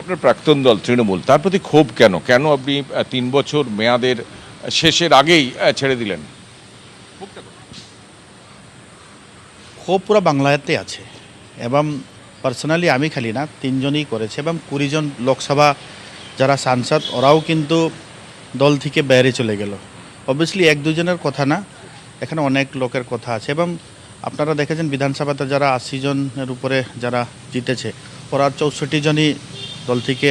আপনার প্রাক্তন দল তৃণমূল, তার প্রতি ক্ষোভ কেন? কেন আপনি ৩ বছর মেয়াদের শেষের আগেই ছেড়ে দিলেন? ক্ষোভ পুরো বাংলাতে আছে এবং পার্সোনালি আমি খালি না, তিনজনই করেছে এবং 20 জন লোকসভা যারা সাংসদ ওরাও কিন্তু দল থেকে বাইরে চলে গেল। অবভিয়াসলি এক দুজনের কথা না, এখানে অনেক লোকের কথা আছে এবং আপনারা দেখেছেন বিধানসভাতে যারা 80 জনের উপরে যারা জিতেছে ওরা 64 জনই দল থেকে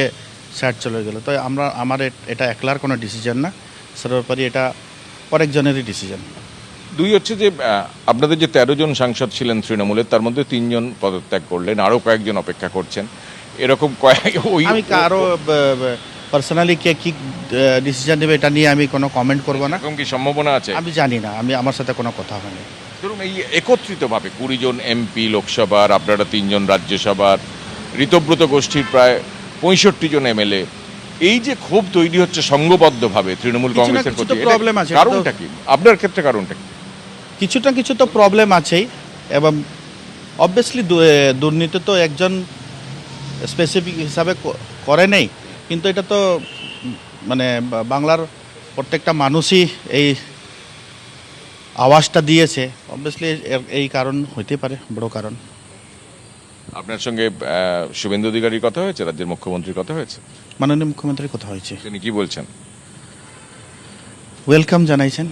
সাইড চলে গেল। তো আমার এটা একলার কোনো ডিসিশন না, সর্বোপরি এটা অনেকজনেরই ডিসিশন। দুই হচ্ছে যে আপনাদের যে 13 জন সাংসদ ছিলেন তৃণমূলের, তার মধ্যে 3 জন পদত্যাগ করলেন, আরও কয়েকজন অপেক্ষা করছেন, এরকম আমি কারো পার্সোনালি কে কি ডিসিশন নেবে এটা নিয়ে আমি কোনো কমেন্ট করব না। এরকম কি সম্ভাবনা আছে? আমি জানি না, আমার সাথে কোনো কথা হয়নি। ধরুন এই একত্রিতভাবে 20 জন এমপি লোকসভার, আপনারা 3 জন রাজ্যসভার, ঋতব্রত গোষ্ঠীর প্রায় 65 জন এমএলএ, এই যে ক্ষোভ তৈরি হচ্ছে সংঘবদ্ধভাবে তৃণমূল কংগ্রেসের প্রতি, প্রবলেম আছে, কারণটা কি আপনার ক্ষেত্রে? কারণটা কি? কিছু তো প্রবলেম আছেই এবং অবভিয়াসলি দুর্নীতি তো একজন স্পেসিফিক হিসাবে করে নেই, কিন্তু এটা তো মানে বাংলার প্রত্যেকটা মানুষই এই আওয়াজটা দিয়েছে। অবভিয়াসলি এই কারণ হইতে পারে, বড় কারণ। আপনার সঙ্গে শুভেন্দু অধিকারীর কথা হয়েছে? রাজ্যের মুখ্যমন্ত্রীর কথা হয়েছে? মাননীয় মুখ্যমন্ত্রীর কথা হয়েছে, তিনি কি বলছেন? ওয়েলকাম জানাইছেন।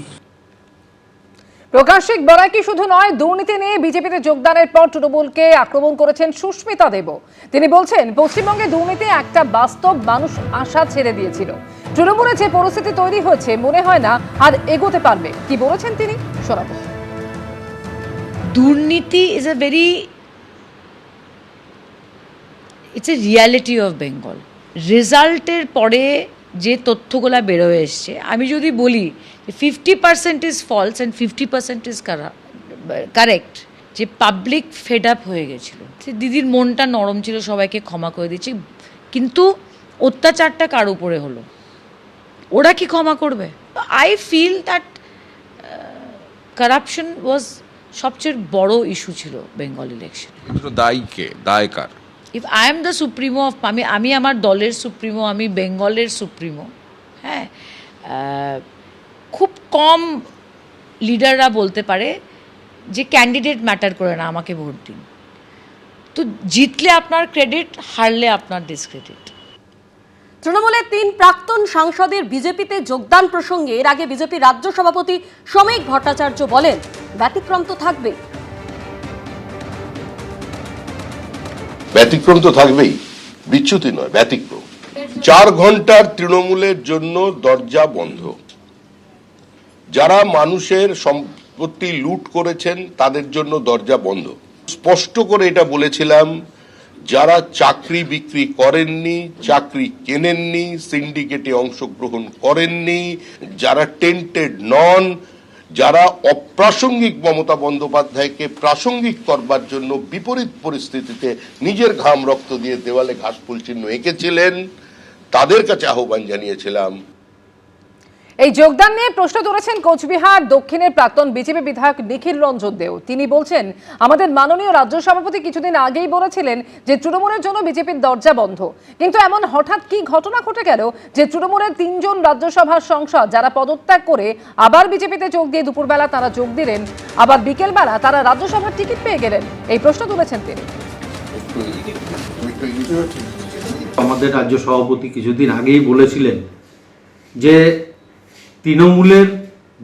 প্রকাশিক বরাকি শুধু নয়, দুর্নীতি নিয়ে বিজেপিতে যোগদানের পর তৃণমূলকে আক্রমণ করেছেন সুস্মিতা দেবও। তিনি বলছেন পশ্চিমবঙ্গে দুর্নীতি একটা বাস্তব, মানুষ আশা ছেড়ে দিয়েছিল। তৃণমূলে যে পরিস্থিতি তৈরি হয়েছে মনে হয় না আর এগোতে পারবে। কি বলেছেন তিনি, শোনাবো। দুর্নীতি is a very it's a reality of Bengal. রেজাল্টের পরে যে তথ্যগুলো বেরোয় এসছে, আমি যদি বলি 50% is false and 50% is correct, যে পাবলিক ফেড আপ হয়ে গেছিলো। দিদির মনটা নরম ছিল, সবাইকে ক্ষমা করে দিচ্ছি, কিন্তু অত্যাচারটা কার উপরে হলো, ওরা কি ক্ষমা করবে? I feel that corruption was সবচেয়ে বড় ইস্যু ছিল বেঙ্গল ইলেকশন। দায়ী কে? দায় কার? If I am the supremo of, আমি আমার দলের সুপ্রিমো, আমি বেঙ্গলের সুপ্রিমো। হ্যাঁ, খুব কম লিডাররা বলতে পারে যে ক্যান্ডিডেট ম্যাটার করে না, আমাকে ভোট দিন। তো জিতলে আপনার ক্রেডিট, হারলে আপনার ডিসক্রেডিট। তৃণমূলের 3 প্রাক্তন সাংসদের বিজেপিতে যোগদান প্রসঙ্গে এর আগে বিজেপি রাজ্য সভাপতি শ্রমিক ভট্টাচার্য বলেন, ব্যতিক্রম তো থাকবেই। ব্যতিক্রম তো থাকবেই, বিচ্যুতি নয়, ব্যতিক্রম। 4 ঘন্টার তৃণমূলের জন্য দরজা বন্ধ। যারা মানুষের সম্পত্তি লুট করেছেন তাদের জন্য দরজা বন্ধ। স্পষ্ট করে এটা বলেছিলাম, যারা চাকরি বিক্রি করেননি, চাকরি কেনেননি, সিন্ডিকেটে অংশগ্রহণ করেননি, যারা টেন্টেড নন, যারা অপ্রাসঙ্গিক মমতা বন্দ্যোপাধ্যায়কে প্রাসঙ্গিক করবার জন্য বিপরীত পরিস্থিতিতে নিজের ঘাম রক্ত দিয়ে দেওয়ালে ঘাসফুল চিহ্ন এঁকেছিলেন, তাদের কাছে আহ্বান জানিয়েছিলাম। এই যোগদান নিয়ে প্রশ্ন তুলেছেন কোচবিহার দক্ষিণের প্রাক্তন বিজেপি বিধায়ক নিখিল রঞ্জন দেও। তিনি বলছেন, আমাদের মাননীয় রাজ্য সভাপতি কিছুদিন আগেই বলেছিলেন যে তৃণমূলের জন্য বিজেপির দরজা বন্ধ, কিন্তু এমন হঠাৎ কি ঘটনা ঘটে গেল যে তৃণমূলের 3 জন রাজ্যসভার সাংসদ যারা পদত্যাগ করে আবার বিজেপিতে যোগ দিয়ে দুপুরবেলা তারা যোগ দিলেন, আবার বিকেলবেলা তারা রাজ্যসভার টিকিট পেয়ে গেলেন? এই প্রশ্ন তুলেছেন তিনি। আমাদের রাজ্য সভাপতি কিছুদিন আগেই বলেছিলেন যে তৃণমূলের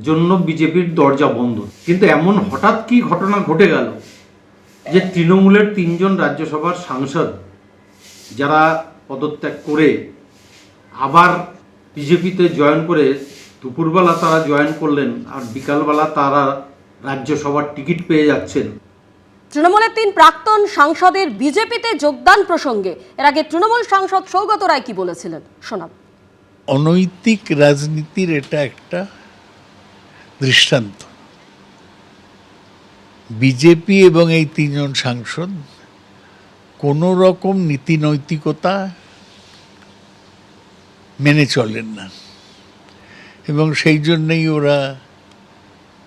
জন্য বিজেপির দরজা বন্ধ, কিন্তু এমন হঠাৎ কি ঘটনা ঘটে গেল যে তৃণমূলের 3 জন রাজ্যসভার সাংসদ যারা পদত্যাগ করে আবার বিজেপিতে জয়েন করে দুপুরবেলা তারা জয়েন করলেন আর বিকালবেলা তারা রাজ্যসভার টিকিট পেয়ে যাচ্ছেন। তৃণমূলের 3 প্রাক্তন সাংসদের বিজেপিতে যোগদান প্রসঙ্গে এর আগে তৃণমূল সাংসদ সৌগত রায় কি বলেছিলেন, শোনাব। অনৈতিক রাজনীতির এটা একটা দৃষ্টান্ত। বিজেপি এবং এই 3 জন সাংসদ কোনো রকম নীতি নৈতিকতা মেনে চলেন না এবং সেই জন্যই ওরা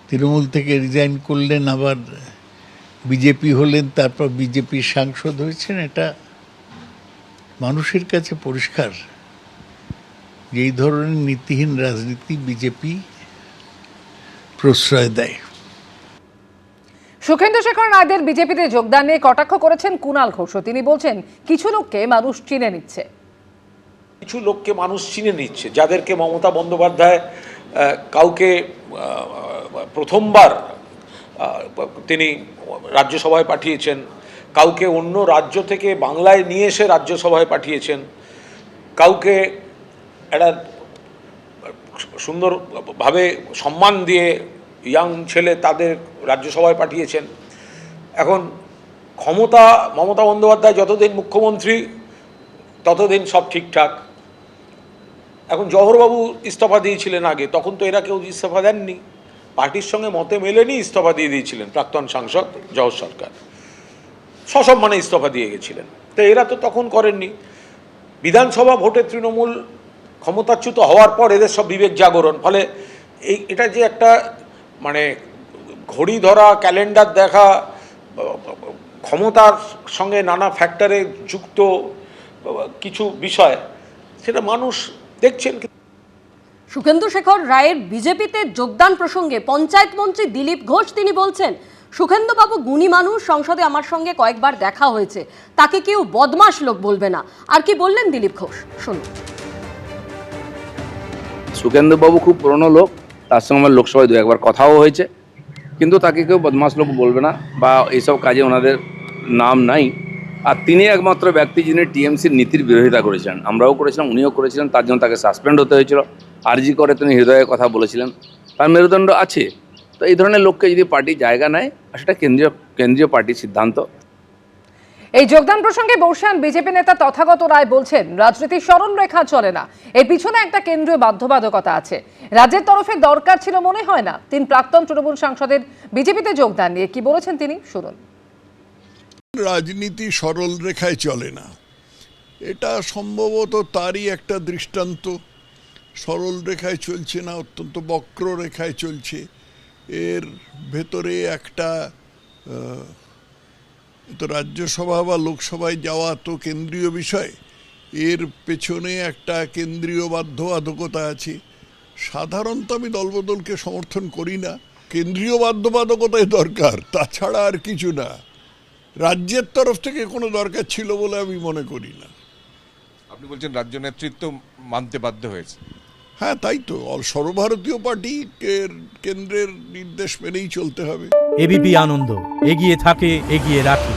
তৃণমূল থেকে রিজাইন করলেন, আবার বিজেপি হলেন, তারপর বিজেপির সাংসদ হয়েছেন। এটা মানুষের কাছে পরিষ্কার যে এই ধরনের নীতিহীন রাজনীতি বিজেপি প্রশ্রয় দেয়। সুখেন্দু শেখর নায়দের বিজেপিতে যোগদান নিয়ে কটাক্ষ করেছেন কুণাল ঘোষ। তিনি বলছেন কিছু লোককে মানুষ চিনে নিচ্ছে। কিছু লোককে মানুষ চিনে নিচ্ছে, যাদেরকে মমতা বন্দ্যোপাধ্যায় কাউকে প্রথমবার তিনি রাজ্যসভায় পাঠিয়েছেন, কাউকে অন্য রাজ্য থেকে বাংলায় নিয়ে এসে রাজ্যসভায় পাঠিয়েছেন, কাউকে একটা সুন্দরভাবে সম্মান দিয়ে ইয়াং ছেলে তাদের রাজ্যসভায় পাঠিয়েছেন। এখন ক্ষমতা মমতা বন্দ্যোপাধ্যায় যতদিন মুখ্যমন্ত্রী ততদিন সব ঠিকঠাক। এখন জওহরবাবু ইস্তফা দিয়েছিলেন আগে, তখন তো এরা কেউ ইস্তফা দেননি, পার্টির সঙ্গে মতে মেলেনি ইস্তফা দিয়ে দিয়েছিলেন প্রাক্তন সাংসদ জওহর সরকার, সসম্মানে ইস্তফা দিয়ে গেছিলেন। তো এরা তো তখন করেননি। বিধানসভা ভোটে তৃণমূল ক্ষমতাচ্যুত হওয়ার পর এদের সব বিবেক জাগরণ, ফলে এটা যে একটা মানে ঘড়ি ধরা, ক্যালেন্ডার দেখা, ক্ষমতার সঙ্গে নানা ফ্যাক্টরে যুক্ত কিছু বিষয়, সেটা মানুষ দেখছেন। সুখেন্দু শেখর রায়ের বিজেপিতে যোগদান প্রসঙ্গে পঞ্চায়েত মন্ত্রী দিলীপ ঘোষ তিনি বলছেন, সুখেন্দুবাবু গুণী মানুষ, সংসদে আমার সঙ্গে কয়েকবার দেখা হয়েছে, তাকে কেউ বদমাশ লোক বলবে না। আর কি বললেন দিলীপ ঘোষ, শুনুন। সুখেন্দুবাবু খুব পুরনো লোক, তার সঙ্গে আমার লোকসভায় দু একবার কথাও হয়েছে, কিন্তু তাকে কেউ বদমাশ লোক বলবে না বা এইসব কাজে ওনাদের নাম নাই। আর তিনি একমাত্র ব্যক্তি যিনি টিএমসির নীতির বিরোধিতা করেছিলেন, আমরাও করেছিলাম, উনিও করেছিলেন, তার জন্য তাকে সাসপেন্ড হতে হয়েছিল। আরজি করে তিনি হৃদয়ের কথা বলেছিলেন, তার মেরুদণ্ড আছে। তো এই ধরনের লোককে যদি পার্টি জায়গা নেয়, সেটা কেন্দ্রীয় পার্টির সিদ্ধান্ত। এই যোগদান প্রসঙ্গে বর্ষিয়ান বিজেপি নেতা তথাগত রায় বলছেন, রাজনীতির সরল রেখা চলে না, এর পিছনে একটা কেন্দ্রীয় বাধ্যবাধকতা আছে। রাজ্যের তরফে দরকার ছিল মনে হয় না। তিন প্রাক্তন তৃণমূল সাংসদের বিজেপিতে যোগদান নিয়ে কি বলেছেন তিনি, শুনুন। রাজনীতি সরল রেখায় চলে না, এটা সম্ভবত তারই একটা দৃষ্টান্ত। সরল রেখায় চলছে না, অত্যন্ত বক্র রেখায় চলছে। এর ভেতরে একটা তো রাজ্যসভা বা লোকসভায় যাওয়া তো কেন্দ্রীয় বিষয়, এর পেছনে একটা কেন্দ্রীয় বাধ্যবাধকতা আছে। সাধারণত আমি দলবদলকে সমর্থন করি না, কেন্দ্রীয় বাধ্যবাধকতাই দরকার, তাছাড়া আর কিছু না। রাজ্যের তরফ থেকে কোনো দরকার ছিল বলে আমি মনে করি না। আপনি বলছেন রাজ্য নেতৃত্ব মানতে বাধ্য হয়েছে। হ্যাঁ, তাই তো, সর্বভারতীয় পার্টি কেন্দ্রের নির্দেশ মেনেই চলতে হবে। এবিপি আনন্দ, এগিয়ে থাকে, এগিয়ে রাখে।